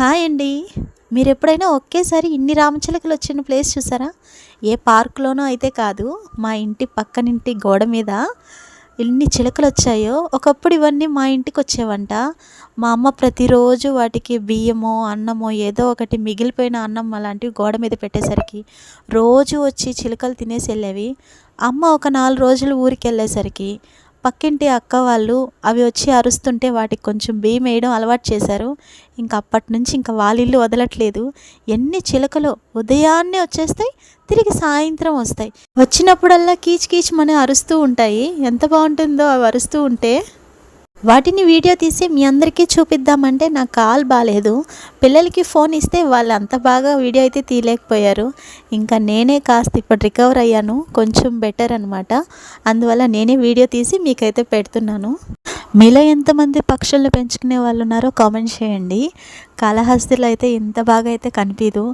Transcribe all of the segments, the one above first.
Hi అండి. మీరెప్పుడైనా ఒకేసారి ఇన్ని రామచిలకలు వచ్చిన ప్లేస్ చూసారా? ఏ పార్క్‌లోనో అయితే కాదు. మా ఇంటి పక్కనింటి గోడ మీద ఎన్ని చిలకలొచ్చాయో. ఒకప్పుడు ఇవన్నీ మా ఇంటికొచ్చేవంట. మా అమ్మ ప్రతిరోజు వాటికి బియ్యమో, అన్నమో ఏదో ఒకటి మిగిలిపోయిన అన్నం అలాంటివి గోడ మీద పెట్టేసరికి రోజు వచ్చి చిలుకలు తినేసి వెళ్ళేవి. అమ్మ ఒక 4 రోజులు ఊరికెళ్ళేసరికి పక్కింటి అక్క వాళ్ళు అవి వచ్చి అరుస్తుంటే వాటికి కొంచెం బియ్యం వేయడం అలవాటు చేశారు. ఇంక అప్పటినుంచి ఇంక వాళ్ళిల్లు వదలట్లేదు. ఎన్ని చిలకలో ఉదయాన్నే వచ్చేస్తాయి, తిరిగి సాయంత్రం వస్తాయి. వచ్చినప్పుడల్లా కీచ్ కీచ్‌మని అరుస్తూ ఉంటాయి. ఎంత బాగుంటుందో అవి అరుస్తూ ఉంటే. వాటిని వీడియో తీసి మీ అందరికీ చూపిద్దామంటే నా కాల్ బాలేదు. పిల్లలకి ఫోన్ ఇస్తే వాళ్ళు అంత బాగా వీడియో అయితే తీయలేకపోయారు. ఇంకా నేనే కాస్త ఇప్పుడు రికవర్ అయ్యాను, కొంచెం బెటర్ అనమాట. అందువల్ల నేనే వీడియో తీసి మీకైతే పెడుతున్నాను. మీలో ఎంతమంది పక్షులను పెంచుకునే వాళ్ళు ఉన్నారో కామెంట్ చేయండి. కాళహస్తిలో అయితే ఇంత బాగా అయితే కనిపించదు.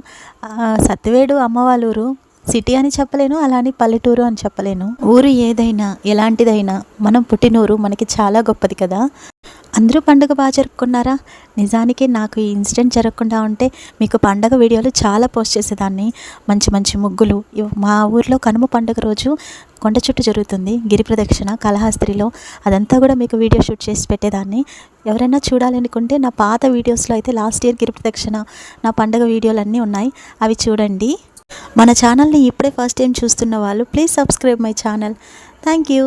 సత్యవేడు అమ్మ వాళ్ళ ఊరు. సిటీ అని చెప్పలేను, అలానే పల్లెటూరు అని చెప్పలేను. ఊరు ఏదైనా ఎలాంటిదైనా మనం పుట్టినూరు మనకి చాలా గొప్పది కదా. అందరూ పండుగ బాగా జరుపుకున్నారా? నిజానికి నాకు ఈ ఇన్సిడెంట్ జరగకుండా ఉంటే మీకు పండగ వీడియోలు చాలా పోస్ట్ చేసేదాన్ని. మంచి మంచి ముగ్గులు. మా ఊర్లో కనుమ పండుగ రోజు కొండ చుట్టూ జరుగుతుంది గిరి ప్రదక్షిణ కాళహస్తిలో. అదంతా కూడా మీకు వీడియో షూట్ చేసి పెట్టేదాన్ని. ఎవరైనా చూడాలనుకుంటే నా పాత వీడియోస్లో అయితే లాస్ట్ ఇయర్ గిరి ప్రదక్షిణ నా పండుగ వీడియోలు అన్నీ ఉన్నాయి, అవి చూడండి. మన ఛానల్ని ఇప్పుడే ఫస్ట్ టైం చూస్తున్న వాళ్ళు please subscribe my channel. Thank you.